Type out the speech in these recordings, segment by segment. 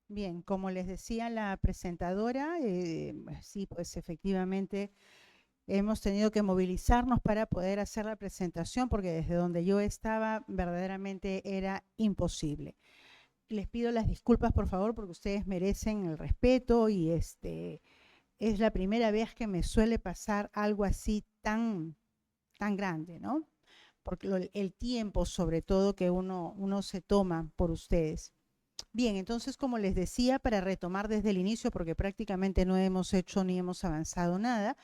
Bien, como les decía la presentadora, sí, pues efectivamente hemos tenido que movilizarnos para poder hacer la presentación porque desde donde yo estaba verdaderamente era imposible. Les pido las disculpas, por favor, porque ustedes merecen el respeto y es la primera vez que me suele pasar algo así tan grande, ¿no? Porque el tiempo, sobre todo, que uno se toma por ustedes. Bien, entonces, como les decía, para retomar desde el inicio, porque prácticamente no hemos hecho ni hemos avanzado nada,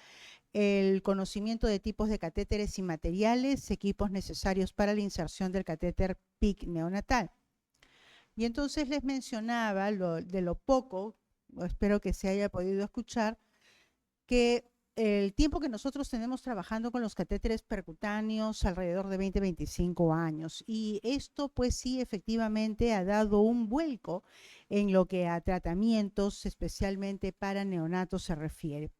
el conocimiento de tipos de catéteres y materiales, equipos necesarios para la inserción del catéter PIC neonatal. Y entonces les mencionaba de lo poco, espero que se haya podido escuchar, que el tiempo que nosotros tenemos trabajando con los catéteres percutáneos alrededor de 20-25 años. Y esto pues sí efectivamente ha dado un vuelco en lo que a tratamientos especialmente para neonatos se refiere.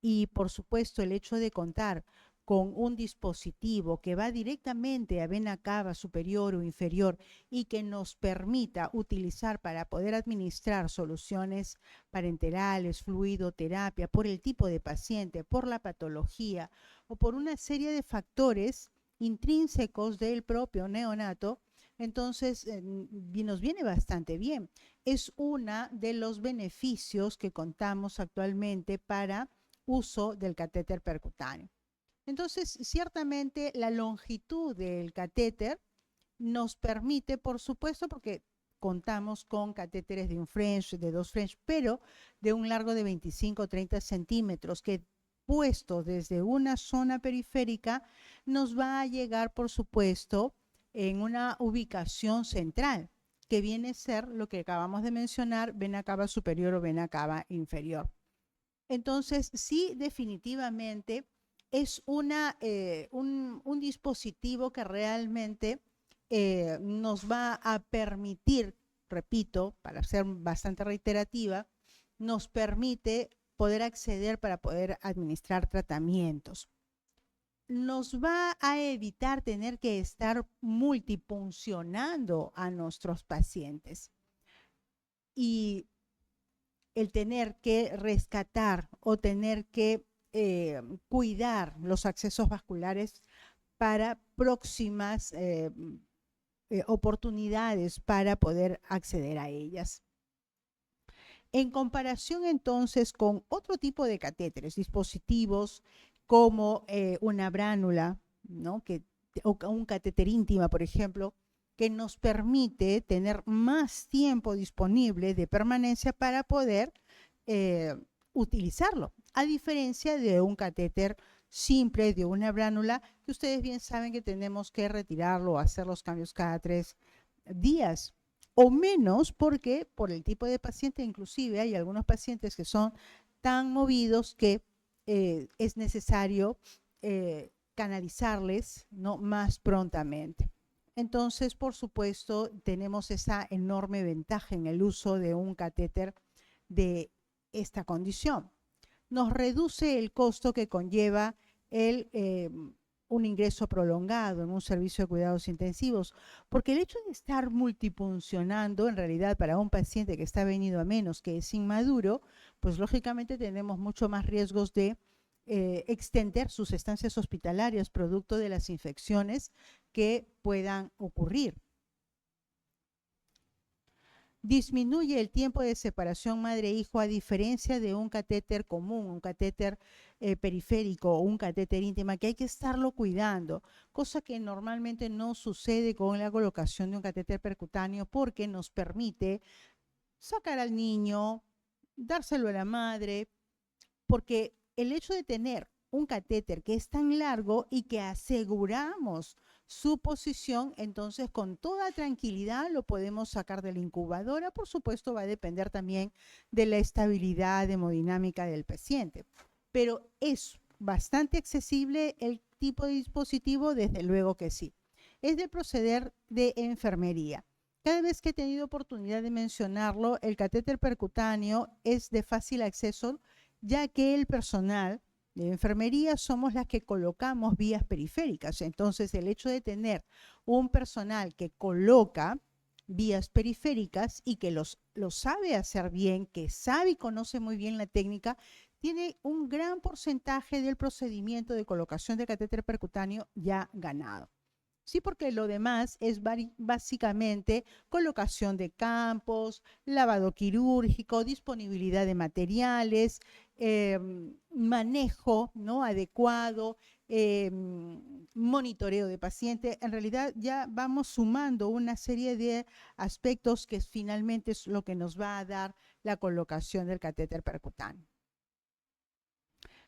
Y por supuesto el hecho de contar con un dispositivo que va directamente a vena cava superior o inferior y que nos permita utilizar para poder administrar soluciones parenterales, fluidoterapia, por el tipo de paciente, por la patología o por una serie de factores intrínsecos del propio neonato, entonces nos viene bastante bien. Es uno de los beneficios que contamos actualmente para uso del catéter percutáneo. Entonces, ciertamente la longitud del catéter nos permite, por supuesto, porque contamos con catéteres de un French, de dos French, pero de un largo de 25 o 30 centímetros, que puesto desde una zona periférica nos va a llegar, por supuesto, en una ubicación central, que viene a ser lo que acabamos de mencionar, vena cava superior o vena cava inferior. Entonces, sí, definitivamente es un dispositivo que realmente nos va a permitir, repito, para ser bastante reiterativa, nos permite poder acceder para poder administrar tratamientos. Nos va a evitar tener que estar multipuncionando a nuestros pacientes. Y el tener que rescatar o tener que cuidar los accesos vasculares para próximas oportunidades para poder acceder a ellas. En comparación entonces con otro tipo de catéteres, dispositivos como una bránula, ¿no? O un catéter íntima, por ejemplo, que nos permite tener más tiempo disponible de permanencia para poder eh, utilizarlo, a diferencia de un catéter simple, de una bránula, que ustedes bien saben que tenemos que retirarlo o hacer los cambios cada 3 días o menos, porque por el tipo de paciente, inclusive hay algunos pacientes que son tan movidos que es necesario canalizarles, ¿no?, más prontamente. Entonces, por supuesto, tenemos esa enorme ventaja en el uso de un catéter de esta condición. Nos reduce el costo que conlleva un ingreso prolongado en un servicio de cuidados intensivos, porque el hecho de estar multipuncionando, en realidad para un paciente que está venido a menos, que es inmaduro, pues lógicamente tenemos mucho más riesgos de extender sus estancias hospitalarias producto de las infecciones que puedan ocurrir. Disminuye el tiempo de separación madre-hijo a diferencia de un catéter común, un catéter periférico o un catéter íntima que hay que estarlo cuidando, cosa que normalmente no sucede con la colocación de un catéter percutáneo porque nos permite sacar al niño, dárselo a la madre, porque el hecho de tener un catéter que es tan largo y que aseguramos su posición, entonces con toda tranquilidad lo podemos sacar de la incubadora. Por supuesto, va a depender también de la estabilidad hemodinámica del paciente, pero es bastante accesible el tipo de dispositivo, desde luego que sí. Es del proceder de enfermería. Cada vez que he tenido oportunidad de mencionarlo, el catéter percutáneo es de fácil acceso, ya que el personal de enfermería somos las que colocamos vías periféricas. Entonces, el hecho de tener un personal que coloca vías periféricas y que lo sabe hacer bien, que sabe y conoce muy bien la técnica, tiene un gran porcentaje del procedimiento de colocación de catéter percutáneo ya ganado. Sí, porque lo demás es básicamente colocación de campos, lavado quirúrgico, disponibilidad de materiales, manejo, ¿no?, adecuado, monitoreo de paciente. En realidad ya vamos sumando una serie de aspectos que finalmente es lo que nos va a dar la colocación del catéter percutáneo.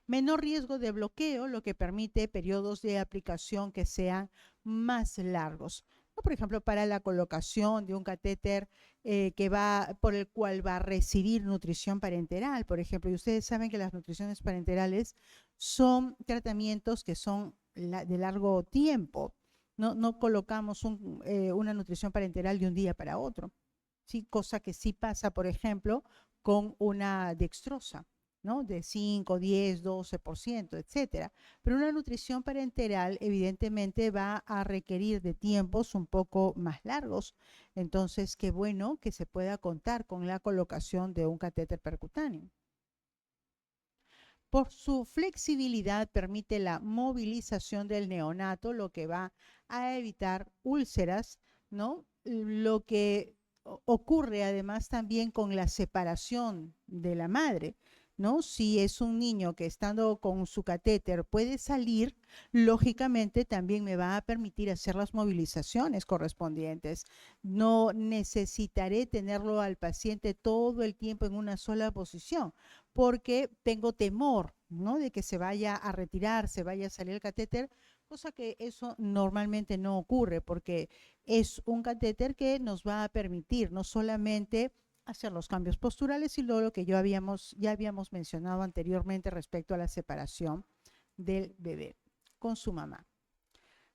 Menor riesgo de bloqueo, lo que permite periodos de aplicación que sean más largos. Por ejemplo, para la colocación de un catéter por el cual va a recibir nutrición parenteral, por ejemplo, y ustedes saben que las nutriciones parenterales son tratamientos que son de largo tiempo. No colocamos una nutrición parenteral de un día para otro, ¿sí? Cosa que sí pasa, por ejemplo, con una dextrosa, ¿no?, de 5, 10, 12%, etcétera. Pero una nutrición parenteral evidentemente va a requerir de tiempos un poco más largos. Entonces, qué bueno que se pueda contar con la colocación de un catéter percutáneo. Por su flexibilidad permite la movilización del neonato, lo que va a evitar úlceras, ¿no? Lo que ocurre además también con la separación de la madre, ¿no? Si es un niño que estando con su catéter puede salir, lógicamente también me va a permitir hacer las movilizaciones correspondientes. No necesitaré tenerlo al paciente todo el tiempo en una sola posición, porque tengo temor, ¿no?, de que se vaya a retirar, se vaya a salir el catéter, cosa que eso normalmente no ocurre, porque es un catéter que nos va a permitir no solamente hacer los cambios posturales, sino lo que ya habíamos mencionado anteriormente respecto a la separación del bebé con su mamá.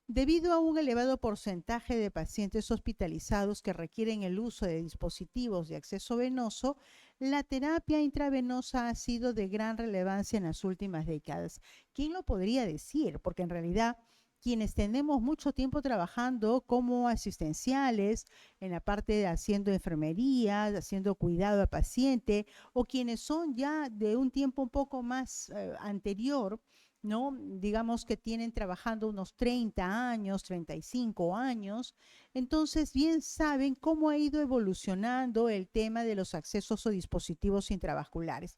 Debido a un elevado porcentaje de pacientes hospitalizados que requieren el uso de dispositivos de acceso venoso, la terapia intravenosa ha sido de gran relevancia en las últimas décadas. ¿Quién lo podría decir? Porque en realidad quienes tenemos mucho tiempo trabajando como asistenciales, en la parte de haciendo enfermería, haciendo cuidado al paciente, o quienes son ya de un tiempo un poco más anterior, ¿no?, digamos que tienen trabajando unos 30 años, 35 años, entonces bien saben cómo ha ido evolucionando el tema de los accesos o dispositivos intravasculares.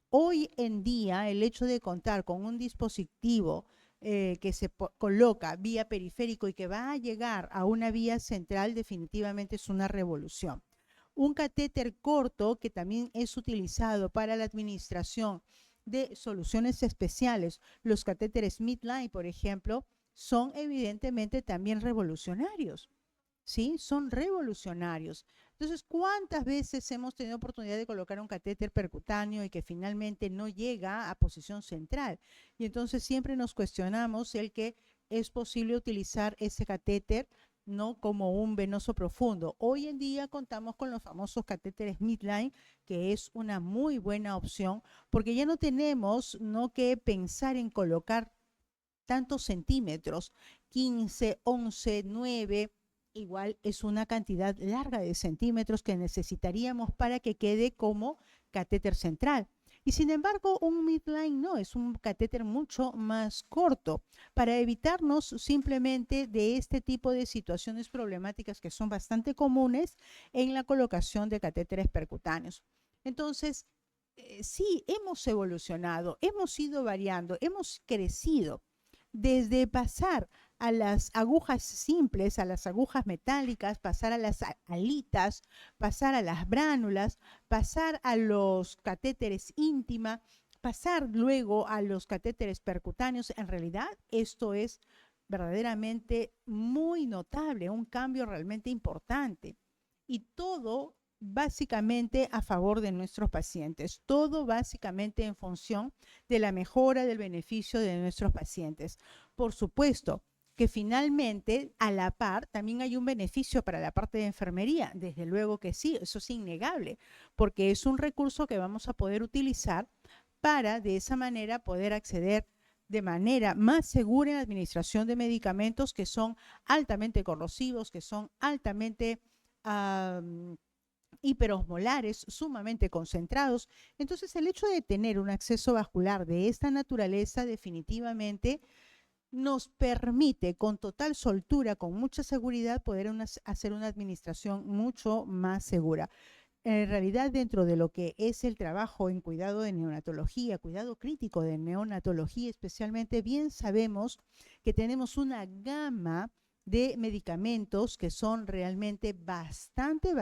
Hoy en día, el hecho de contar con un dispositivo que se coloca vía periférico y que va a llegar a una vía central definitivamente es una revolución. Un catéter corto que también es utilizado para la administración de soluciones especiales, los catéteres midline, por ejemplo, son evidentemente también revolucionarios. ¿Sí? Son revolucionarios. Entonces, ¿cuántas veces hemos tenido oportunidad de colocar un catéter percutáneo y que finalmente no llega a posición central? Y entonces siempre nos cuestionamos el que es posible utilizar ese catéter, ¿no?, como un venoso profundo. Hoy en día contamos con los famosos catéteres midline, que es una muy buena opción, porque ya no tenemos, ¿no?, que pensar en colocar tantos centímetros, 15, 11, 9, igual es una cantidad larga de centímetros que necesitaríamos para que quede como catéter central. Y sin embargo, un midline no, es un catéter mucho más corto para evitarnos simplemente de este tipo de situaciones problemáticas que son bastante comunes en la colocación de catéteres percutáneos. Entonces, sí, hemos evolucionado, hemos ido variando, hemos crecido desde pasar a las agujas simples, a las agujas metálicas, pasar a las alitas, pasar a las bránulas, pasar a los catéteres íntima, pasar luego a los catéteres percutáneos. En realidad, esto es verdaderamente muy notable, un cambio realmente importante. Y todo básicamente a favor de nuestros pacientes, todo básicamente en función de la mejora del beneficio de nuestros pacientes. Por supuesto que finalmente a la par también hay un beneficio para la parte de enfermería, desde luego que sí, eso es innegable, porque es un recurso que vamos a poder utilizar para de esa manera poder acceder de manera más segura en la administración de medicamentos que son altamente corrosivos, que son altamente hiperosmolares sumamente concentrados. Entonces, el hecho de tener un acceso vascular de esta naturaleza definitivamente nos permite con total soltura, con mucha seguridad, poder hacer una administración mucho más segura. En realidad, dentro de lo que es el trabajo en cuidado de neonatología, cuidado crítico de neonatología especialmente, bien sabemos que tenemos una gama de medicamentos que son realmente bastante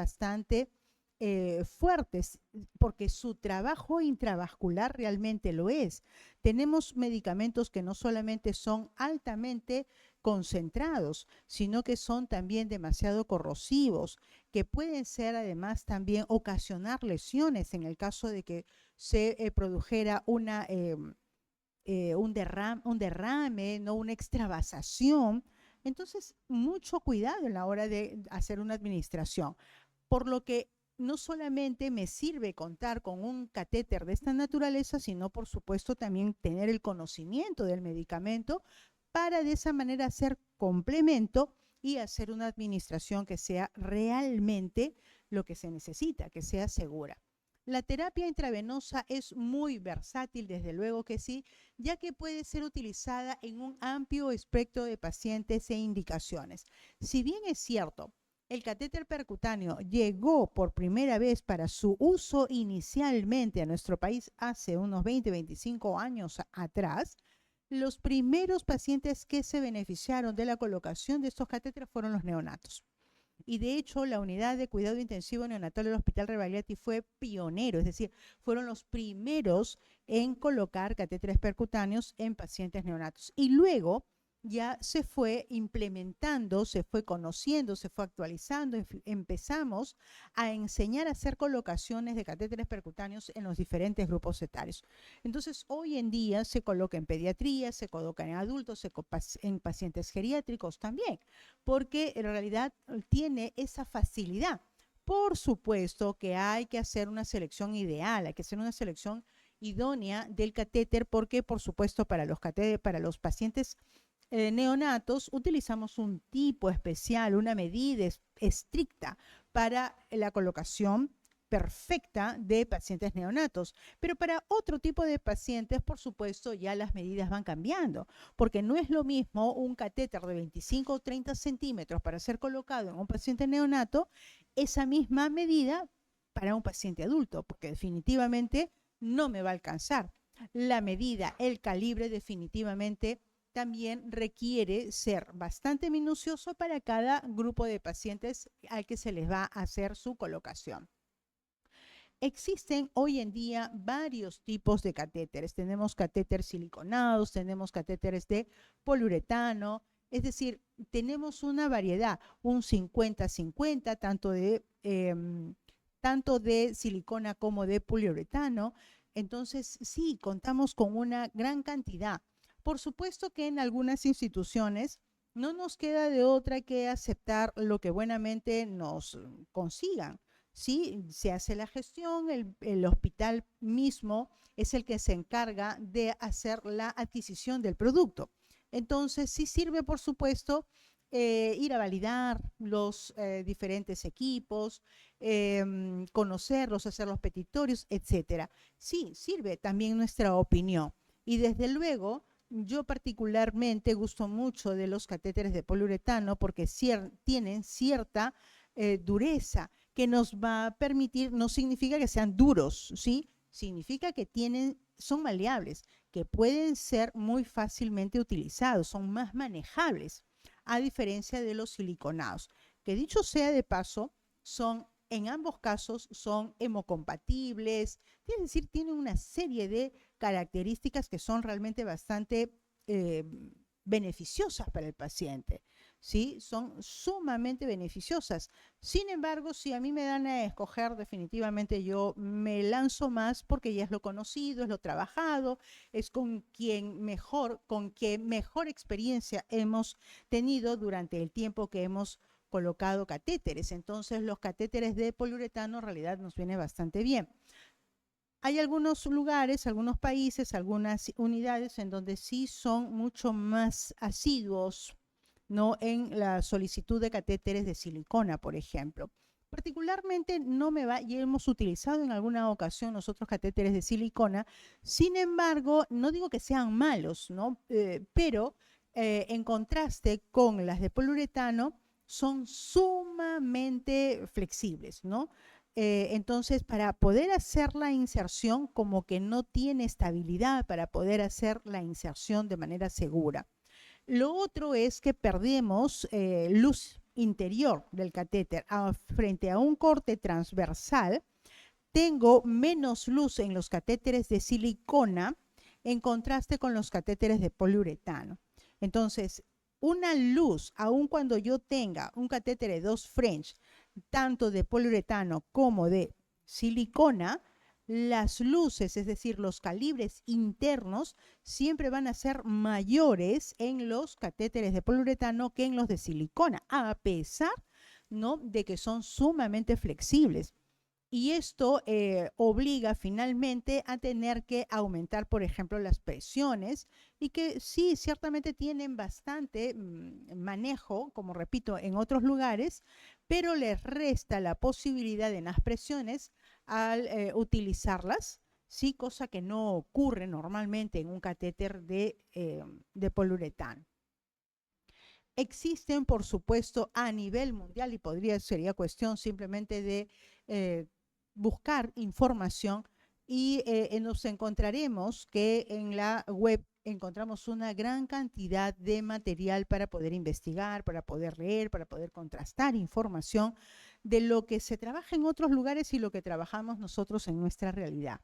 fuertes, porque su trabajo intravascular realmente lo es. Tenemos medicamentos que no solamente son altamente concentrados, sino que son también demasiado corrosivos, que pueden ser además también ocasionar lesiones en el caso de que se produjera un derrame, ¿no? Una extravasación. Entonces, mucho cuidado en la hora de hacer una administración. Por lo que no solamente me sirve contar con un catéter de esta naturaleza, sino por supuesto también tener el conocimiento del medicamento para de esa manera hacer complemento y hacer una administración que sea realmente lo que se necesita, que sea segura. La terapia intravenosa es muy versátil, desde luego que sí, ya que puede ser utilizada en un amplio espectro de pacientes e indicaciones. Si bien es cierto, el catéter percutáneo llegó por primera vez para su uso inicialmente a nuestro país hace unos 20-25 años atrás, los primeros pacientes que se beneficiaron de la colocación de estos catéteres fueron los neonatos. Y de hecho, la unidad de cuidado intensivo neonatal del Hospital Rebagliati fue pionero, es decir, fueron los primeros en colocar catéteres percutáneos en pacientes neonatos. Y luego ya se fue implementando, se fue conociendo, se fue actualizando, empezamos a enseñar a hacer colocaciones de catéteres percutáneos en los diferentes grupos etarios. Entonces, hoy en día se coloca en pediatría, se coloca en adultos, en pacientes geriátricos también, porque en realidad tiene esa facilidad. Por supuesto que hay que hacer una selección ideal, hay que hacer una selección idónea del catéter, porque por supuesto para los pacientes neonatos utilizamos un tipo especial, una medida estricta para la colocación perfecta de pacientes neonatos. Pero para otro tipo de pacientes, por supuesto, ya las medidas van cambiando, porque no es lo mismo un catéter de 25 o 30 centímetros para ser colocado en un paciente neonato, esa misma medida para un paciente adulto, porque definitivamente no me va a alcanzar. La medida, el calibre definitivamente también requiere ser bastante minucioso para cada grupo de pacientes al que se les va a hacer su colocación. Existen hoy en día varios tipos de catéteres. Tenemos catéteres siliconados, tenemos catéteres de poliuretano, es decir, tenemos una variedad, un 50-50, tanto de silicona como de poliuretano. Entonces, sí, contamos con una gran cantidad. Por supuesto que en algunas instituciones no nos queda de otra que aceptar lo que buenamente nos consigan. Sí, se hace la gestión, el hospital mismo es el que se encarga de hacer la adquisición del producto. Entonces, sí sirve, por supuesto, ir a validar los diferentes equipos, conocerlos, hacer los petitorios, etcétera. Sí, sirve también nuestra opinión. Y desde luego, yo particularmente gusto mucho de los catéteres de poliuretano porque tienen cierta dureza que nos va a permitir, no significa que sean duros, ¿sí? Significa que son maleables, que pueden ser muy fácilmente utilizados, son más manejables, a diferencia de los siliconados, que dicho sea de paso, en ambos casos son hemocompatibles, es decir, tienen una serie de características que son realmente bastante beneficiosas para el paciente, ¿sí? Son sumamente beneficiosas. Sin embargo, si a mí me dan a escoger, definitivamente yo me lanzo más porque ya es lo conocido, es lo trabajado, es con quien mejor experiencia hemos tenido durante el tiempo que hemos colocado catéteres. Entonces, los catéteres de poliuretano en realidad nos viene bastante bien. Hay algunos lugares, algunos países, algunas unidades en donde sí son mucho más asiduos, ¿no? En la solicitud de catéteres de silicona, por ejemplo. Particularmente no me va, y hemos utilizado en alguna ocasión nosotros catéteres de silicona, sin embargo, no digo que sean malos, ¿no? Pero en contraste con las de poliuretano, son sumamente flexibles, ¿no? Entonces, para poder hacer la inserción, como que no tiene estabilidad para poder hacer la inserción de manera segura. Lo otro es que perdemos luz interior del catéter. Frente a un corte transversal, tengo menos luz en los catéteres de silicona en contraste con los catéteres de poliuretano. Entonces, una luz, aun cuando yo tenga un catéter de 2 French, tanto de poliuretano como de silicona, las luces, es decir, los calibres internos, siempre van a ser mayores en los catéteres de poliuretano que en los de silicona, a pesar, ¿no?, de que son sumamente flexibles. Y esto obliga finalmente a tener que aumentar, por ejemplo, las presiones y que sí, ciertamente tienen bastante manejo, como repito, en otros lugares, pero les resta la posibilidad en las presiones al utilizarlas, sí, cosa que no ocurre normalmente en un catéter de poliuretano. Existen, por supuesto, a nivel mundial, y sería cuestión simplemente de buscar información, y nos encontraremos que en la web encontramos una gran cantidad de material para poder investigar, para poder leer, para poder contrastar información de lo que se trabaja en otros lugares y lo que trabajamos nosotros en nuestra realidad.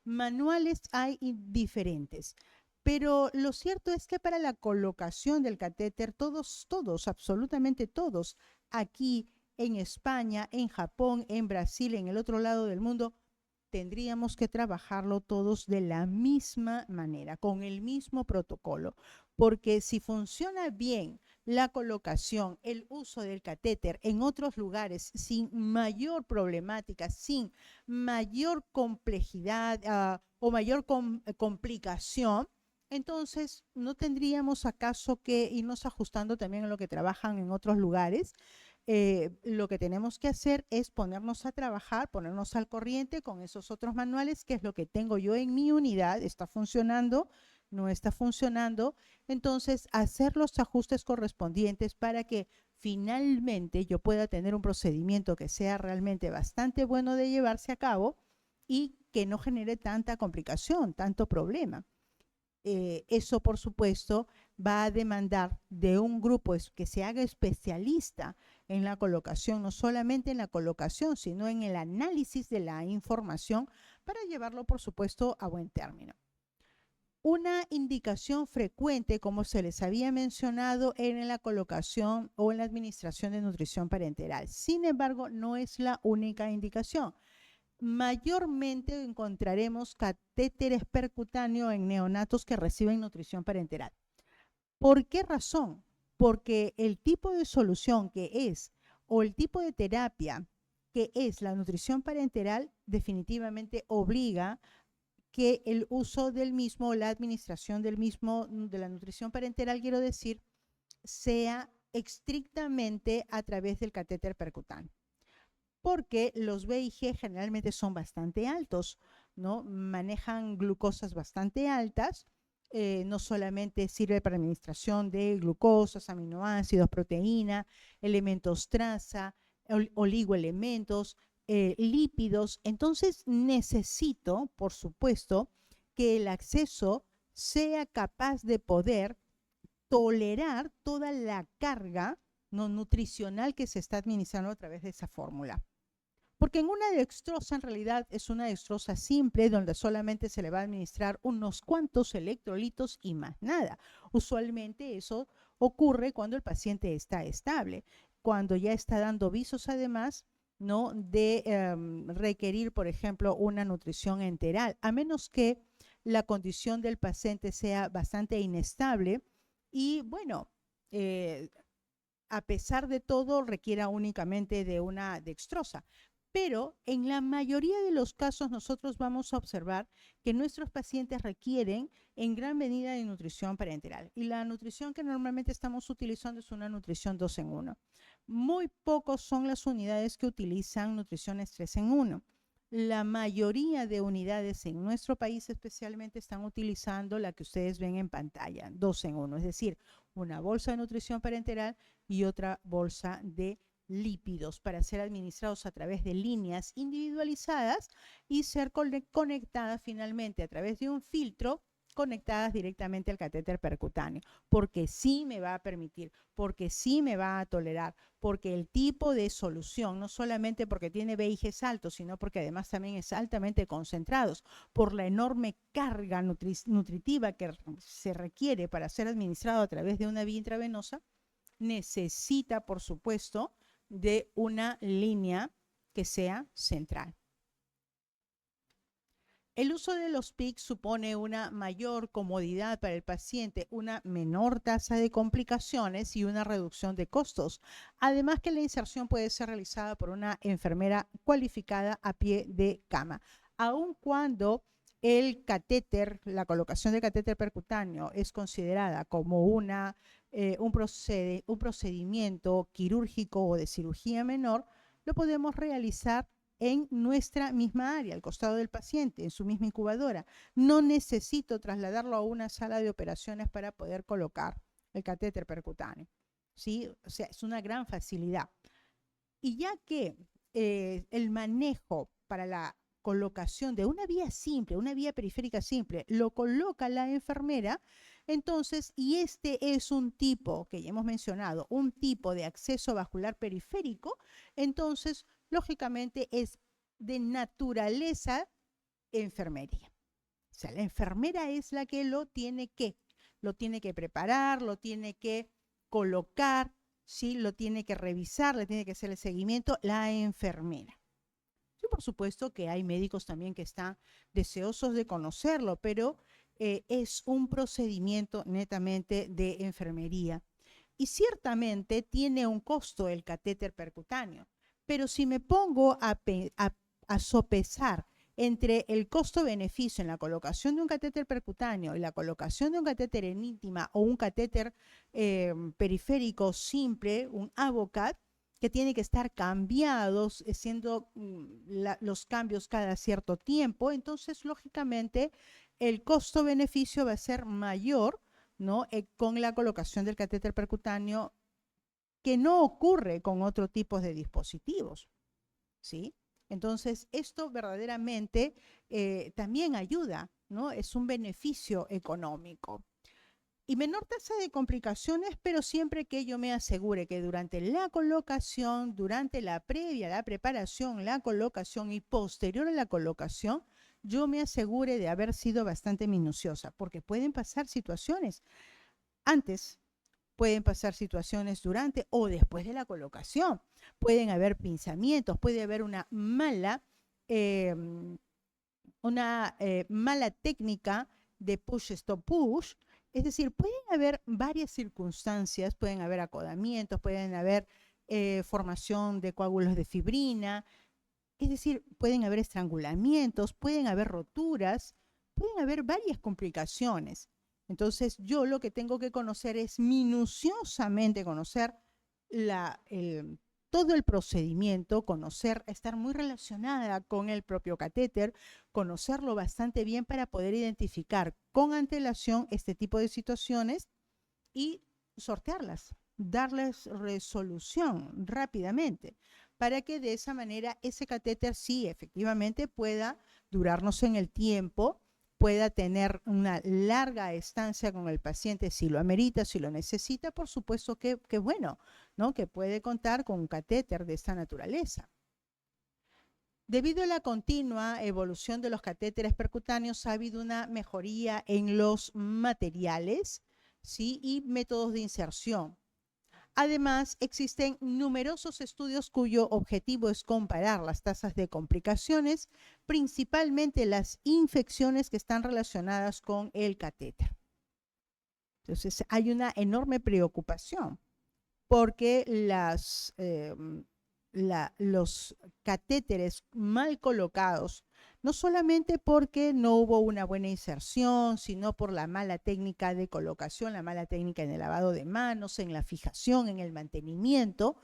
Manuales hay diferentes. Pero lo cierto es que para la colocación del catéter, todos, absolutamente todos, aquí en España, en Japón, en Brasil, en el otro lado del mundo, tendríamos que trabajarlo todos de la misma manera, con el mismo protocolo, porque si funciona bien la colocación, el uso del catéter en otros lugares sin mayor problemática, sin mayor complejidad o mayor complicación, entonces no tendríamos acaso que irnos ajustando también a lo que trabajan en otros lugares. Lo que tenemos que hacer es ponernos a trabajar, ponernos al corriente con esos otros manuales, que es lo que tengo yo en mi unidad, está funcionando, no está funcionando, entonces hacer los ajustes correspondientes para que finalmente yo pueda tener un procedimiento que sea realmente bastante bueno de llevarse a cabo y que no genere tanta complicación, tanto problema. Eso, por supuesto, va a demandar de un grupo que se haga especialista en la colocación, no solamente en la colocación, sino en el análisis de la información para llevarlo, por supuesto, a buen término. Una indicación frecuente, como se les había mencionado, en la colocación o en la administración de nutrición parenteral. Sin embargo, no es la única indicación. Mayormente encontraremos catéteres percutáneos en neonatos que reciben nutrición parenteral. ¿Por qué razón? Porque el tipo de solución que es o el tipo de terapia que es la nutrición parenteral definitivamente obliga que el uso del mismo o la administración del mismo, de la nutrición parenteral, quiero decir, sea estrictamente a través del catéter percutáneo. Porque los VIG generalmente son bastante altos, ¿no? Manejan glucosas bastante altas, no solamente sirve para administración de glucosas, aminoácidos, proteína, elementos traza, oligoelementos, lípidos. Entonces necesito, por supuesto, que el acceso sea capaz de poder tolerar toda la carga no nutricional que se está administrando a través de esa fórmula. Porque en una dextrosa, en realidad, es una dextrosa simple donde solamente se le va a administrar unos cuantos electrolitos y más nada. Usualmente eso ocurre cuando el paciente está estable, cuando ya está dando visos además, ¿no?, de requerir, por ejemplo, una nutrición enteral, a menos que la condición del paciente sea bastante inestable y, bueno, a pesar de todo, requiera únicamente de una dextrosa. Pero en la mayoría de los casos nosotros vamos a observar que nuestros pacientes requieren en gran medida de nutrición parenteral. Y la nutrición que normalmente estamos utilizando es una nutrición 2 en 1. Muy pocos son las unidades que utilizan nutriciones 3 en 1. La mayoría de unidades en nuestro país especialmente están utilizando la que ustedes ven en pantalla, 2 en 1, es decir, una bolsa de nutrición parenteral y otra bolsa de lípidos para ser administrados a través de líneas individualizadas y ser conectadas finalmente a través de un filtro conectadas directamente al catéter percutáneo, porque sí me va a permitir, porque sí me va a tolerar, porque el tipo de solución, no solamente porque tiene VIGs altos, sino porque además también es altamente concentrados, por la enorme carga nutritiva que se requiere para ser administrado a través de una vía intravenosa, necesita, por supuesto, de una línea que sea central. El uso de los PICC supone una mayor comodidad para el paciente, una menor tasa de complicaciones y una reducción de costos. Además que la inserción puede ser realizada por una enfermera cualificada a pie de cama. Aun cuando el catéter, la colocación del catéter percutáneo es considerada como un procedimiento quirúrgico o de cirugía menor, lo podemos realizar en nuestra misma área, al costado del paciente, en su misma incubadora. No necesito trasladarlo a una sala de operaciones para poder colocar el catéter percutáneo, ¿sí? O sea, es una gran facilidad. Y ya que el manejo para la colocación de una vía simple, una vía periférica simple, lo coloca la enfermera, entonces, y este es un tipo que ya hemos mencionado, un tipo de acceso vascular periférico, entonces, lógicamente, es de naturaleza enfermería. O sea, la enfermera es la que lo tiene que preparar, lo tiene que colocar, ¿sí? Lo tiene que revisar, le tiene que hacer el seguimiento, la enfermera. Sí, por supuesto que hay médicos también que están deseosos de conocerlo, pero es un procedimiento netamente de enfermería. Y ciertamente tiene un costo el catéter percutáneo, pero si me pongo a sopesar entre el costo-beneficio en la colocación de un catéter percutáneo y la colocación de un catéter en íntima o un catéter periférico simple, un Avocat, que tiene que estar cambiados, siendo los cambios cada cierto tiempo, entonces lógicamente el costo-beneficio va a ser mayor, ¿no? Con la colocación del catéter percutáneo, que no ocurre con otro tipo de dispositivos, ¿sí? Entonces, esto verdaderamente también ayuda, ¿no? Es un beneficio económico. Y menor tasa de complicaciones, pero siempre que yo me asegure que durante la colocación, durante la previa, la preparación, la colocación y posterior a la colocación, yo me asegure de haber sido bastante minuciosa, porque pueden pasar situaciones antes, pueden pasar situaciones durante o después de la colocación. Pueden haber pinzamientos, puede haber una mala técnica de push-stop-push. Es decir, pueden haber varias circunstancias, pueden haber acodamientos, pueden haber formación de coágulos de fibrina, es decir, pueden haber estrangulamientos, pueden haber roturas, pueden haber varias complicaciones. Entonces, yo lo que tengo que conocer es minuciosamente conocer todo el procedimiento, estar muy relacionada con el propio catéter, conocerlo bastante bien para poder identificar con antelación este tipo de situaciones y sortearlas, darles resolución rápidamente, para que de esa manera ese catéter sí efectivamente pueda durarnos en el tiempo, pueda tener una larga estancia con el paciente si lo amerita, si lo necesita, por supuesto que bueno, ¿no? Que puede contar con un catéter de esta naturaleza. Debido a la continua evolución de los catéteres percutáneos, ha habido una mejoría en los materiales, ¿sí? Y métodos de inserción. Además, existen numerosos estudios cuyo objetivo es comparar las tasas de complicaciones, principalmente las infecciones que están relacionadas con el catéter. Entonces, hay una enorme preocupación porque los catéteres mal colocados, no solamente porque no hubo una buena inserción, sino por la mala técnica de colocación, la mala técnica en el lavado de manos, en la fijación, en el mantenimiento,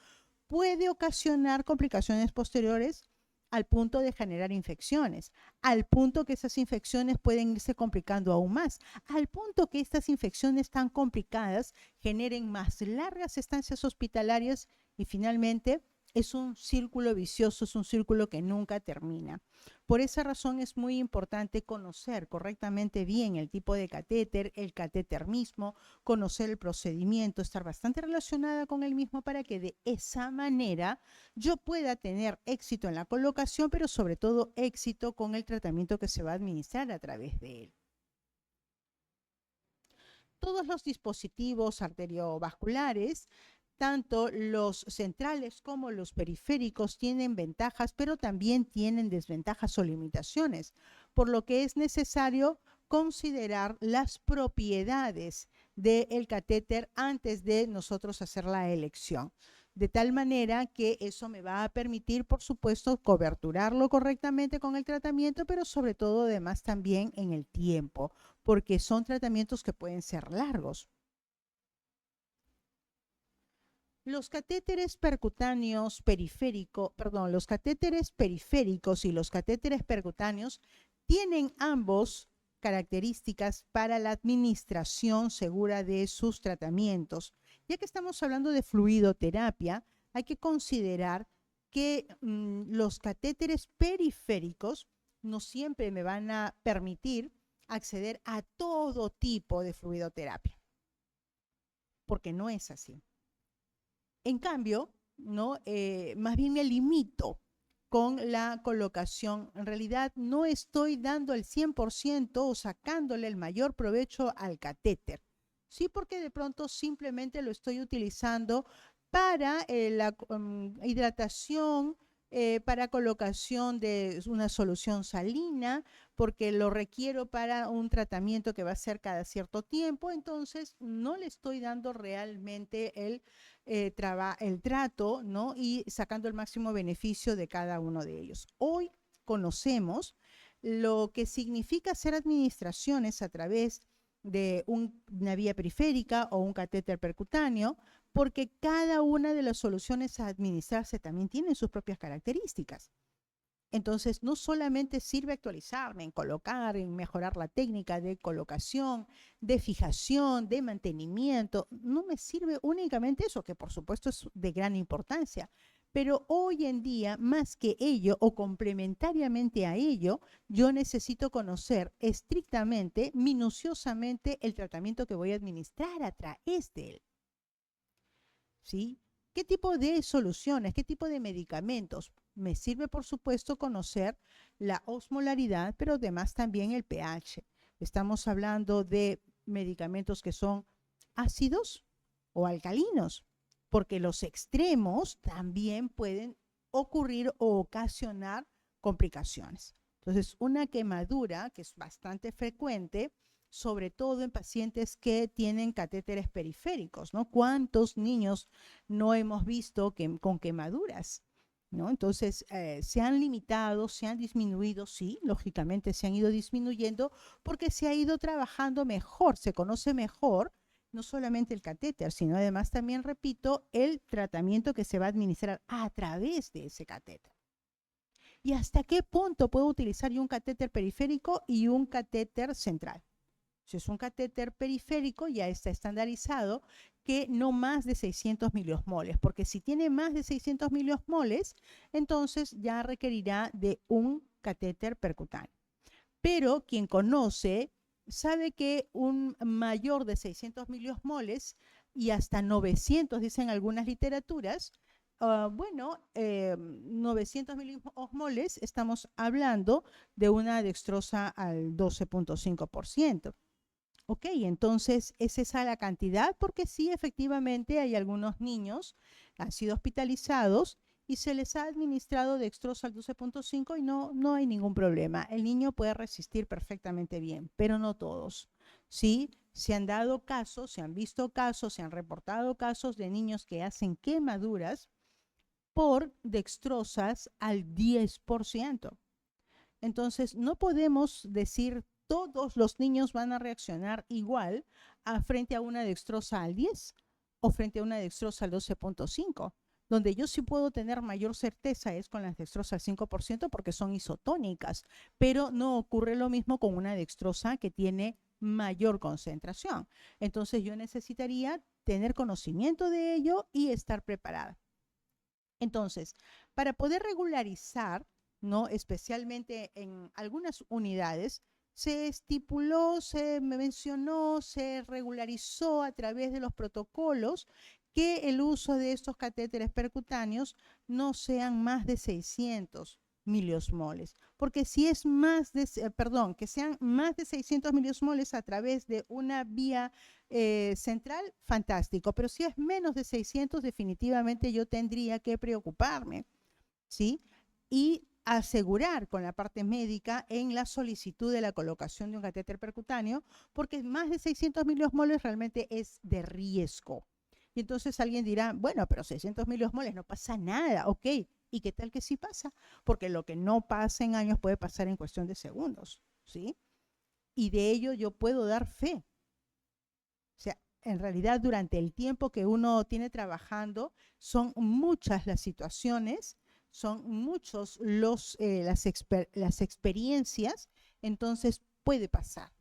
puede ocasionar complicaciones posteriores al punto de generar infecciones, al punto que esas infecciones pueden irse complicando aún más, al punto que estas infecciones tan complicadas generen más largas estancias hospitalarias y finalmente es un círculo vicioso, es un círculo que nunca termina. Por esa razón es muy importante conocer correctamente bien el tipo de catéter, el catéter mismo, conocer el procedimiento, estar bastante relacionada con el mismo para que de esa manera yo pueda tener éxito en la colocación, pero sobre todo éxito con el tratamiento que se va a administrar a través de él. Todos los dispositivos arteriovasculares, tanto los centrales como los periféricos, tienen ventajas, pero también tienen desventajas o limitaciones, por lo que es necesario considerar las propiedades del catéter antes de nosotros hacer la elección. De tal manera que eso me va a permitir, por supuesto, coberturarlo correctamente con el tratamiento, pero sobre todo, además, también en el tiempo, porque son tratamientos que pueden ser largos. Los catéteres percutáneos los catéteres periféricos y los catéteres percutáneos tienen ambos características para la administración segura de sus tratamientos. Ya que estamos hablando de fluidoterapia, hay que considerar que los catéteres periféricos no siempre me van a permitir acceder a todo tipo de fluidoterapia, porque no es así. En cambio, ¿no? Más bien me limito con la colocación. En realidad no estoy dando el 100% o sacándole el mayor provecho al catéter. Sí, porque de pronto simplemente lo estoy utilizando para la hidratación, para colocación de una solución salina, porque lo requiero para un tratamiento que va a ser cada cierto tiempo, entonces no le estoy dando realmente el trato, ¿no? Y sacando el máximo beneficio de cada uno de ellos. Hoy conocemos lo que significa hacer administraciones a través de una vía periférica o un catéter percutáneo, porque cada una de las soluciones a administrarse también tienen sus propias características. Entonces, no solamente sirve actualizarme, en colocar, en mejorar la técnica de colocación, de fijación, de mantenimiento. No me sirve únicamente eso, que por supuesto es de gran importancia. Pero hoy en día, más que ello o complementariamente a ello, yo necesito conocer estrictamente, minuciosamente, el tratamiento que voy a administrar a través de él. ¿Sí? ¿Qué tipo de soluciones, qué tipo de medicamentos? Me sirve, por supuesto, conocer la osmolaridad, pero además también el pH. Estamos hablando de medicamentos que son ácidos o alcalinos, porque los extremos también pueden ocurrir o ocasionar complicaciones. Entonces, una quemadura, que es bastante frecuente, sobre todo en pacientes que tienen catéteres periféricos, ¿no? ¿Cuántos niños no hemos visto con quemaduras? ¿No? Entonces, se han limitado, se han disminuido, sí, lógicamente se han ido disminuyendo porque se ha ido trabajando mejor, se conoce mejor no solamente el catéter, sino además también, repito, el tratamiento que se va a administrar a través de ese catéter. ¿Y hasta qué punto puedo utilizar yo un catéter periférico y un catéter central? Si es un catéter periférico, ya está estandarizado que no más de 600 miliosmoles, porque si tiene más de 600 miliosmoles, entonces ya requerirá de un catéter percutáneo. Pero quien conoce sabe que un mayor de 600 miliosmoles y hasta 900, dicen algunas literaturas, 900 miliosmoles, estamos hablando de una dextrosa al 12.5%. Ok, entonces es esa la cantidad, porque sí, efectivamente hay algunos niños que han sido hospitalizados y se les ha administrado dextrosa al 12.5 y no hay ningún problema. El niño puede resistir perfectamente bien, pero no todos. Sí, se han dado casos, se han visto casos, se han reportado casos de niños que hacen quemaduras por dextrosas al 10%. Entonces, no podemos decir todos los niños van a reaccionar igual frente a una dextrosa al 10 o frente a una dextrosa al 12.5. Donde yo sí puedo tener mayor certeza es con las dextrosas al 5% porque son isotónicas, pero no ocurre lo mismo con una dextrosa que tiene mayor concentración. Entonces yo necesitaría tener conocimiento de ello y estar preparada. Entonces, para poder regularizar, ¿no? Especialmente en algunas unidades, se estipuló, se mencionó, se regularizó a través de los protocolos que el uso de estos catéteres percutáneos no sean más de 600 miliosmoles, porque si es más de, que sean más de 600 miliosmoles a través de una vía central, fantástico, pero si es menos de 600, definitivamente yo tendría que preocuparme, ¿sí? Y asegurar con la parte médica en la solicitud de la colocación de un catéter percutáneo, porque más de 600 miliosmoles realmente es de riesgo. Y entonces alguien dirá, bueno, pero 600 miliosmoles no pasa nada, ok. ¿Y qué tal que sí pasa? Porque lo que no pasa en años puede pasar en cuestión de segundos, ¿sí? Y de ello yo puedo dar fe. O sea, en realidad durante el tiempo que uno tiene trabajando, son muchas las situaciones, son muchos las experiencias, entonces puede pasar.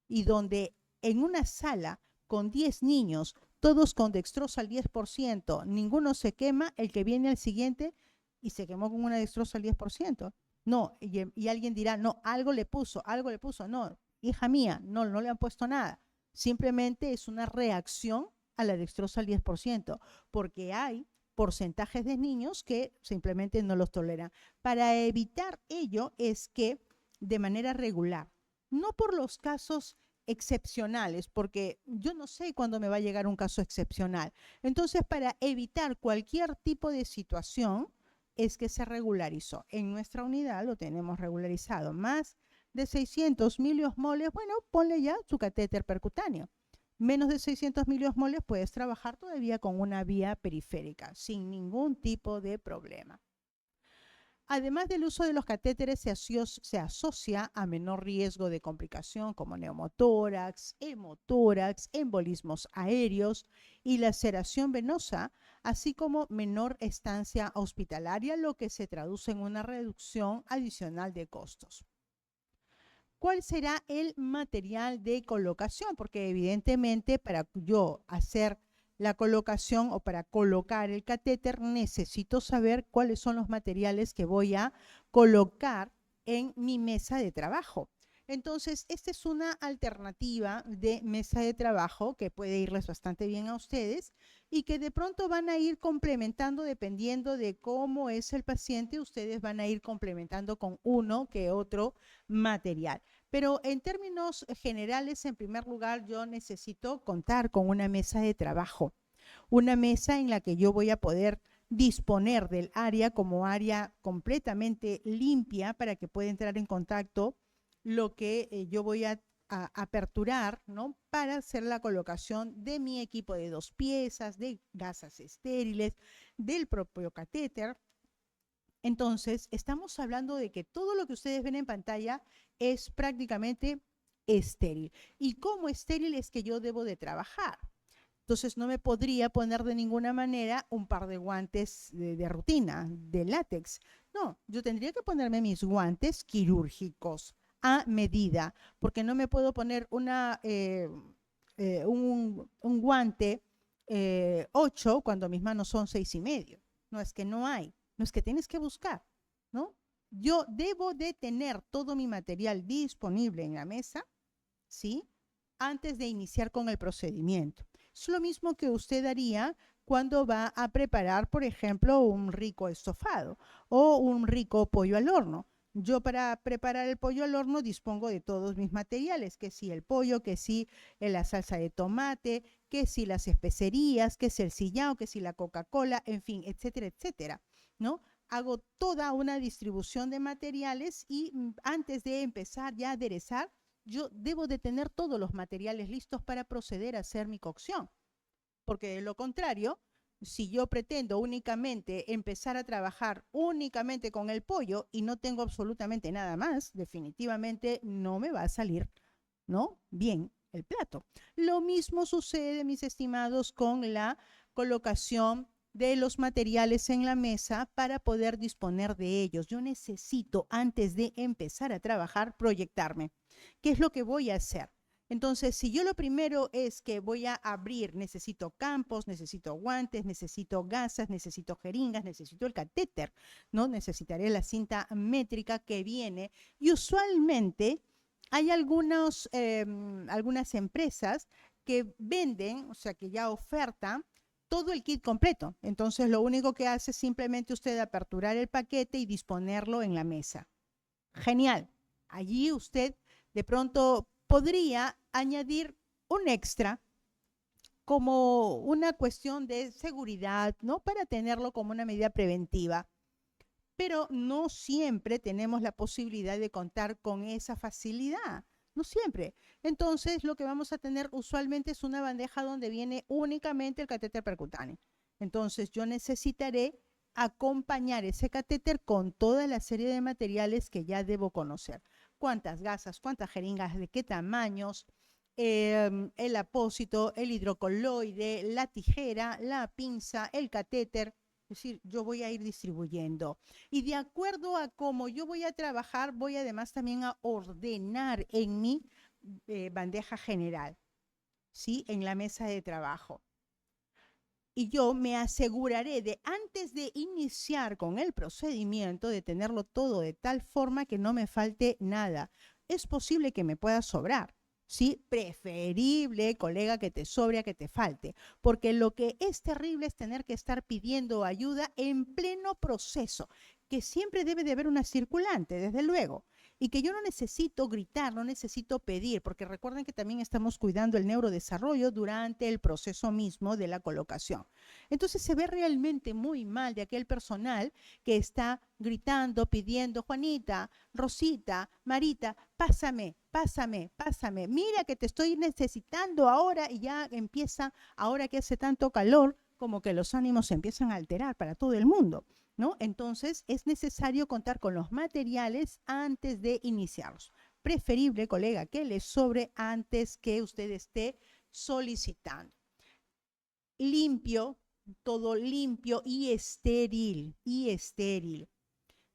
Y donde en una sala con 10 niños, todos con dextrosa al 10%, ninguno se quema, el que viene al siguiente y se quemó con una dextrosa al 10%. No, y alguien dirá, no, algo le puso. No, hija mía, no le han puesto nada. Simplemente es una reacción a la dextrosa al 10%, porque hay porcentajes de niños que simplemente no los toleran. Para evitar ello es que de manera regular, no por los casos excepcionales, porque yo no sé cuándo me va a llegar un caso excepcional. Entonces, para evitar cualquier tipo de situación, es que se regularizó. En nuestra unidad lo tenemos regularizado. Más de 600 miliosmoles, bueno, ponle ya su catéter percutáneo. Menos de 600 miliosmoles puedes trabajar todavía con una vía periférica, sin ningún tipo de problema. Además del uso de los catéteres, se asocia a menor riesgo de complicación como neumotórax, hemotórax, embolismos aéreos y laceración venosa, así como menor estancia hospitalaria, lo que se traduce en una reducción adicional de costos. ¿Cuál será el material de colocación? Porque evidentemente para yo hacer la colocación o para colocar el catéter necesito saber cuáles son los materiales que voy a colocar en mi mesa de trabajo. Entonces, esta es una alternativa de mesa de trabajo que puede irles bastante bien a ustedes y que de pronto van a ir complementando dependiendo de cómo es el paciente, ustedes van a ir complementando con uno que otro material. Pero en términos generales, en primer lugar, yo necesito contar con una mesa de trabajo, una mesa en la que yo voy a poder disponer del área como área completamente limpia para que pueda entrar en contacto lo que yo voy a aperturar, ¿no? Para hacer la colocación de mi equipo de 2 piezas, de gasas estériles, del propio catéter. Entonces, estamos hablando de que todo lo que ustedes ven en pantalla es prácticamente estéril. ¿Y cómo estéril es que yo debo de trabajar? Entonces, no me podría poner de ninguna manera un par de guantes de rutina, de látex. No, yo tendría que ponerme mis guantes quirúrgicos a medida, porque no me puedo poner un guante 8 cuando mis manos son 6,5. No, es que no hay. No, es que tienes que buscar, ¿no? Yo debo de tener todo mi material disponible en la mesa, ¿sí? Antes de iniciar con el procedimiento. Es lo mismo que usted haría cuando va a preparar, por ejemplo, un rico estofado o un rico pollo al horno. Yo para preparar el pollo al horno dispongo de todos mis materiales, que si el pollo, que si la salsa de tomate, que si las especerías, que si el sillao, que si la Coca-Cola, en fin, etcétera, etcétera, ¿no? Hago toda una distribución de materiales y antes de empezar ya a aderezar, yo debo de tener todos los materiales listos para proceder a hacer mi cocción. Porque de lo contrario, si yo pretendo únicamente empezar a trabajar únicamente con el pollo y no tengo absolutamente nada más, definitivamente no me va a salir, ¿no? Bien el plato. Lo mismo sucede, mis estimados, con la colocación de los materiales en la mesa para poder disponer de ellos. Yo necesito, antes de empezar a trabajar, proyectarme. ¿Qué es lo que voy a hacer? Entonces, si yo lo primero es que voy a abrir, necesito campos, necesito guantes, necesito gasas, necesito jeringas, necesito el catéter, ¿no? Necesitaré la cinta métrica que viene y usualmente hay algunas empresas que venden, o sea, que ya ofertan todo el kit completo. Entonces, lo único que hace es simplemente usted aperturar el paquete y disponerlo en la mesa. Genial. Allí usted de pronto podría añadir un extra como una cuestión de seguridad, ¿no? Para tenerlo como una medida preventiva. Pero no siempre tenemos la posibilidad de contar con esa facilidad. No siempre. Entonces, lo que vamos a tener usualmente es una bandeja donde viene únicamente el catéter percutáneo. Entonces, yo necesitaré acompañar ese catéter con toda la serie de materiales que ya debo conocer. Cuántas gasas, cuántas jeringas, de qué tamaños, el apósito, el hidrocoloide, la tijera, la pinza, el catéter. Es decir, yo voy a ir distribuyendo. Y de acuerdo a cómo yo voy a trabajar, voy además también a ordenar en mi bandeja general, ¿sí? En la mesa de trabajo. Y yo me aseguraré de, antes de iniciar con el procedimiento, de tenerlo todo de tal forma que no me falte nada. Es posible que me pueda sobrar, ¿sí? Preferible, colega, que te sobre a que te falte, porque lo que es terrible es tener que estar pidiendo ayuda en pleno proceso, que siempre debe de haber una circulante, desde luego, y que yo no necesito gritar, no necesito pedir, porque recuerden que también estamos cuidando el neurodesarrollo durante el proceso mismo de la colocación. Entonces se ve realmente muy mal de aquel personal que está gritando, pidiendo, Juanita, Rosita, Marita, pásame, pásame, pásame, mira que te estoy necesitando ahora, y ya empieza, ahora que hace tanto calor, como que los ánimos se empiezan a alterar para todo el mundo, ¿no? Entonces es necesario contar con los materiales antes de iniciarlos. Preferible, colega, que les sobre antes que usted esté solicitando. Limpio, todo limpio y estéril, y estéril.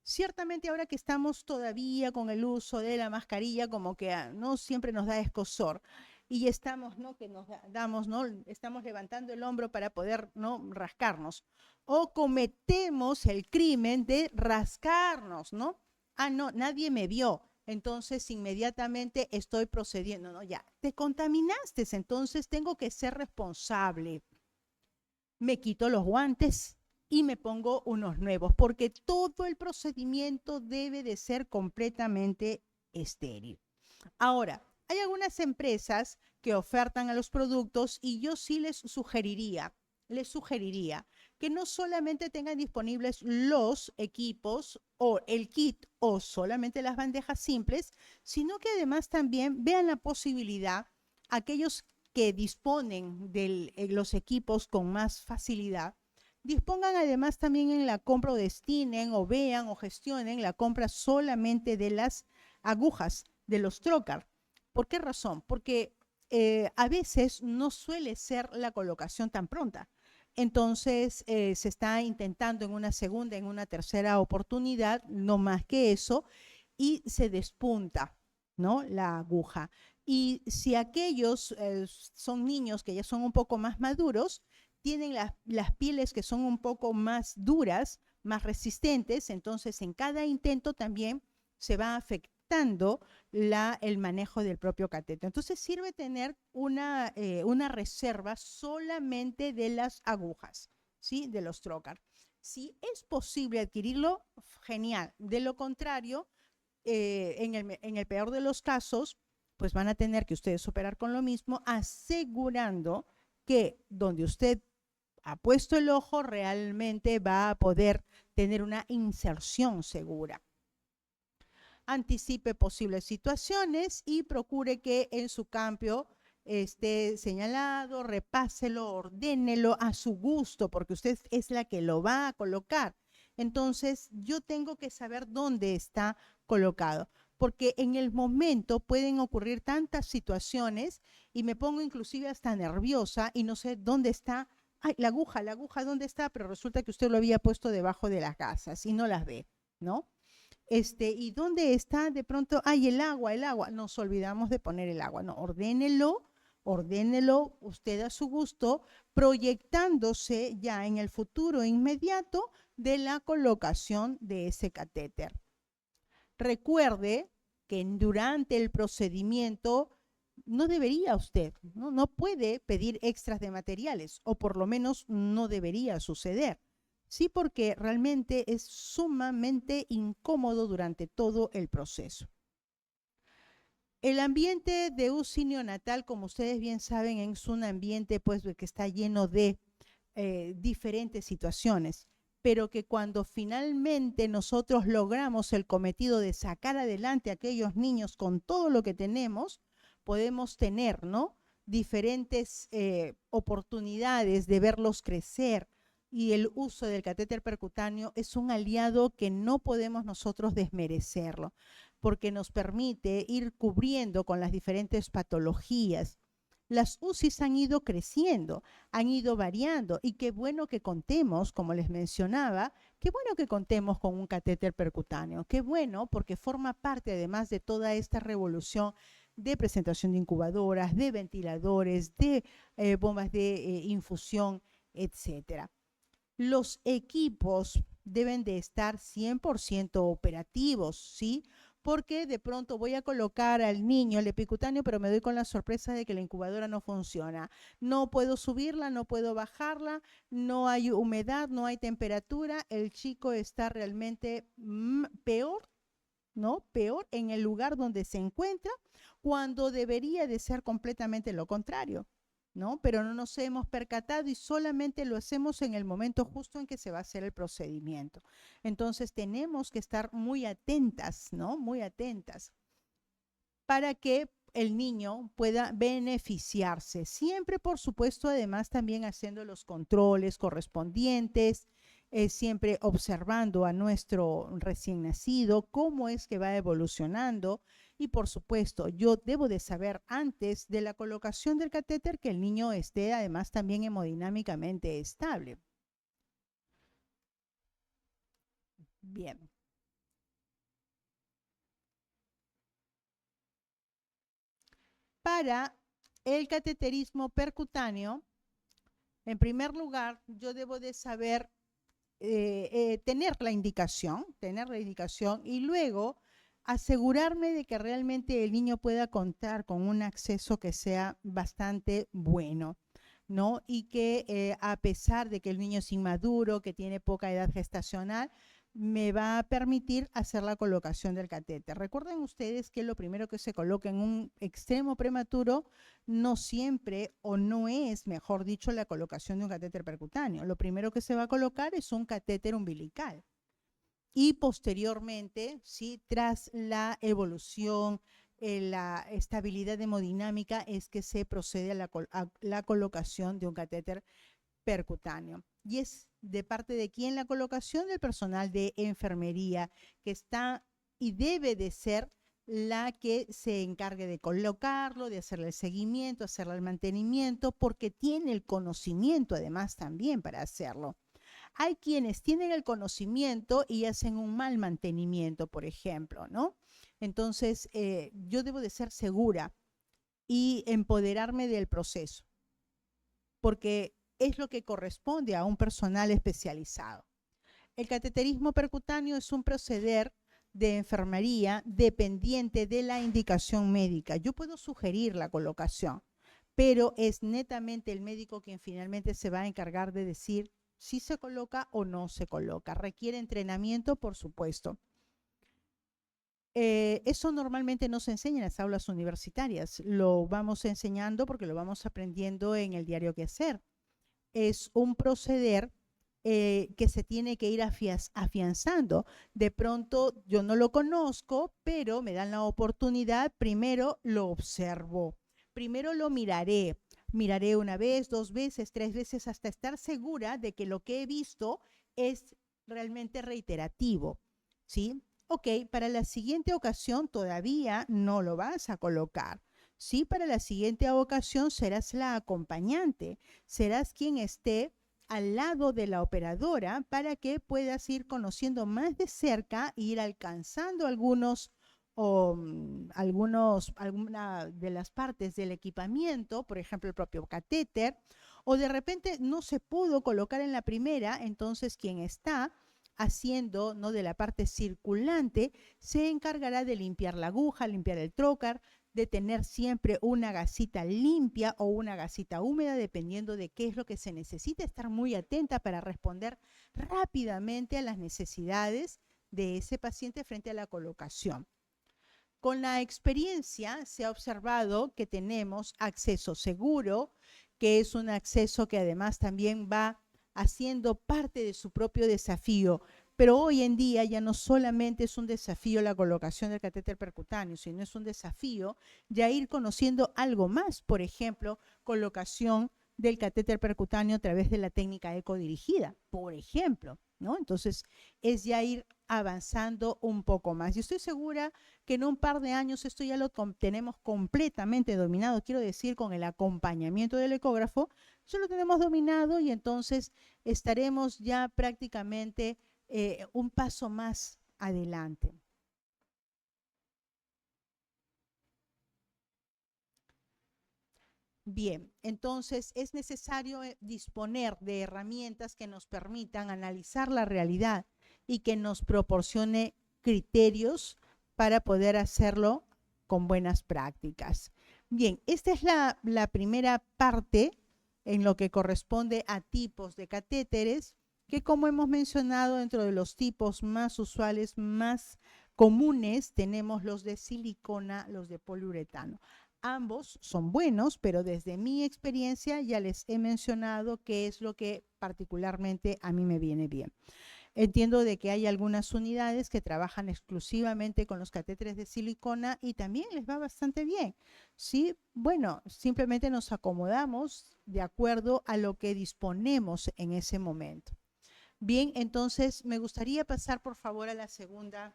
Ciertamente ahora que estamos todavía con el uso de la mascarilla, como que no siempre nos da escozor y estamos, ¿no? Que nos damos, ¿no? Estamos levantando el hombro para poder, ¿no? Rascarnos. O cometemos el crimen de rascarnos, ¿no? Ah, no, nadie me vio. Entonces inmediatamente estoy procediendo, ¿no? Ya, te contaminaste, entonces tengo que ser responsable. Me quito los guantes y me pongo unos nuevos, porque todo el procedimiento debe de ser completamente estéril. Ahora, hay algunas empresas que ofertan a los productos y yo sí les sugeriría que no solamente tengan disponibles los equipos o el kit o solamente las bandejas simples, sino que además también vean la posibilidad, aquellos que disponen de los equipos con más facilidad, dispongan además también en la compra o destinen o vean o gestionen la compra solamente de las agujas, de los trocar. ¿Por qué razón? Porque a veces no suele ser la colocación tan pronta. Entonces se está intentando en una segunda, en una tercera oportunidad, no más que eso, y se despunta, ¿no? La aguja. Y si aquellos son niños que ya son un poco más maduros, tienen las pieles que son un poco más duras, más resistentes, entonces en cada intento también se va afectando el manejo del propio catéter. Entonces sirve tener una reserva solamente de las agujas, ¿sí? De los trocar. Si es posible adquirirlo, genial. De lo contrario, en el peor de los casos, pues van a tener que ustedes operar con lo mismo, asegurando que donde usted ha puesto el ojo realmente va a poder tener una inserción segura. Anticipe posibles situaciones y procure que en su cambio esté señalado, repáselo, ordénelo a su gusto, porque usted es la que lo va a colocar. Entonces, yo tengo que saber dónde está colocado, porque en el momento pueden ocurrir tantas situaciones y me pongo inclusive hasta nerviosa y no sé dónde está. Ay, la aguja, ¿dónde está? Pero resulta que usted lo había puesto debajo de las gasas y no las ve, ¿no? ¿Y dónde está de pronto? Ay, el agua. Nos olvidamos de poner el agua. No, ordénelo usted a su gusto, proyectándose ya en el futuro inmediato de la colocación de ese catéter. Recuerde que durante el procedimiento no debería usted, no puede pedir extras de materiales, o por lo menos no debería suceder. Sí, porque realmente es sumamente incómodo durante todo el proceso. El ambiente de UCI neonatal, como ustedes bien saben, es un ambiente pues, que está lleno de diferentes situaciones, pero que cuando finalmente nosotros logramos el cometido de sacar adelante a aquellos niños con todo lo que tenemos, podemos tener, ¿no?, diferentes oportunidades de verlos crecer, y el uso del catéter percutáneo es un aliado que no podemos nosotros desmerecerlo, porque nos permite ir cubriendo con las diferentes patologías. Las UCIs han ido creciendo, han ido variando, y qué bueno que contemos, como les mencionaba, qué bueno que contemos con un catéter percutáneo, qué bueno, porque forma parte además de toda esta revolución de presentación de incubadoras, de ventiladores, de bombas de infusión, etcétera. Los equipos deben de estar 100% operativos, ¿sí? Porque de pronto voy a colocar al niño el epicutáneo, pero me doy con la sorpresa de que la incubadora no funciona. No puedo subirla, no puedo bajarla, no hay humedad, no hay temperatura, el chico está realmente peor, ¿no? Peor en el lugar donde se encuentra, cuando debería de ser completamente lo contrario, ¿no? Pero no nos hemos percatado y solamente lo hacemos en el momento justo en que se va a hacer el procedimiento. Entonces tenemos que estar muy atentas, ¿no? Muy atentas para que el niño pueda beneficiarse. Siempre, por supuesto, además también haciendo los controles correspondientes, siempre observando a nuestro recién nacido, cómo es que va evolucionando. Y por supuesto, yo debo de saber antes de la colocación del catéter que el niño esté además también hemodinámicamente estable. Bien. Para el cateterismo percutáneo, en primer lugar, yo debo de saber tener la indicación y luego asegurarme de que realmente el niño pueda contar con un acceso que sea bastante bueno, ¿no? Y que a pesar de que el niño es inmaduro, que tiene poca edad gestacional, me va a permitir hacer la colocación del catéter. Recuerden ustedes que lo primero que se coloca en un extremo prematuro no siempre, o no es, mejor dicho, la colocación de un catéter percutáneo. Lo primero que se va a colocar es un catéter umbilical. Y posteriormente, ¿sí?, tras la evolución, la estabilidad hemodinámica, es que se procede a la colocación de un catéter percutáneo. Y es de parte de quién la colocación, del personal de enfermería, que está y debe de ser la que se encargue de colocarlo, de hacerle el seguimiento, hacerle el mantenimiento, porque tiene el conocimiento además también para hacerlo. Hay quienes tienen el conocimiento y hacen un mal mantenimiento, por ejemplo, ¿no? Entonces, yo debo de ser segura y empoderarme del proceso, porque es lo que corresponde a un personal especializado. El cateterismo percutáneo es un proceder de enfermería dependiente de la indicación médica. Yo puedo sugerir la colocación, pero es netamente el médico quien finalmente se va a encargar de decir si se coloca o no se coloca. Requiere entrenamiento, por supuesto. Eso normalmente no se enseña en las aulas universitarias. Lo vamos enseñando porque lo vamos aprendiendo en el diario quehacer. Es un proceder que se tiene que ir afianzando. De pronto yo no lo conozco, pero me dan la oportunidad, primero lo observo, primero lo miraré. Miraré una vez, 2 veces, 3 veces, hasta estar segura de que lo que he visto es realmente reiterativo, ¿sí? Ok, para la siguiente ocasión todavía no lo vas a colocar. Sí, para la siguiente ocasión serás la acompañante, serás quien esté al lado de la operadora para que puedas ir conociendo más de cerca e ir alcanzando alguna de las partes del equipamiento, por ejemplo el propio catéter, o de repente no se pudo colocar en la primera, entonces quien está haciendo, ¿no?, de la parte circulante se encargará de limpiar la aguja, limpiar el trocar, de tener siempre una gasita limpia o una gasita húmeda, dependiendo de qué es lo que se necesita, estar muy atenta para responder rápidamente a las necesidades de ese paciente frente a la colocación. Con la experiencia se ha observado que tenemos acceso seguro, que es un acceso que además también va haciendo parte de su propio desafío. Pero hoy en día ya no solamente es un desafío la colocación del catéter percutáneo, sino es un desafío ya ir conociendo algo más. Por ejemplo, colocación del catéter percutáneo a través de la técnica ecodirigida, por ejemplo, ¿no? Entonces, es ya ir avanzando un poco más. Y estoy segura que en un par de años esto ya lo tenemos completamente dominado, quiero decir, con el acompañamiento del ecógrafo, ya lo tenemos dominado y entonces estaremos ya prácticamente un paso más adelante. Bien, entonces es necesario disponer de herramientas que nos permitan analizar la realidad y que nos proporcione criterios para poder hacerlo con buenas prácticas. Bien, esta es la primera parte en lo que corresponde a tipos de catéteres, que como hemos mencionado, dentro de los tipos más usuales, más comunes, tenemos los de silicona, los de poliuretano. Ambos son buenos, pero desde mi experiencia ya les he mencionado qué es lo que particularmente a mí me viene bien. Entiendo de que hay algunas unidades que trabajan exclusivamente con los catéteres de silicona y también les va bastante bien. Sí, bueno, simplemente nos acomodamos de acuerdo a lo que disponemos en ese momento. Bien, entonces me gustaría pasar por favor a la segunda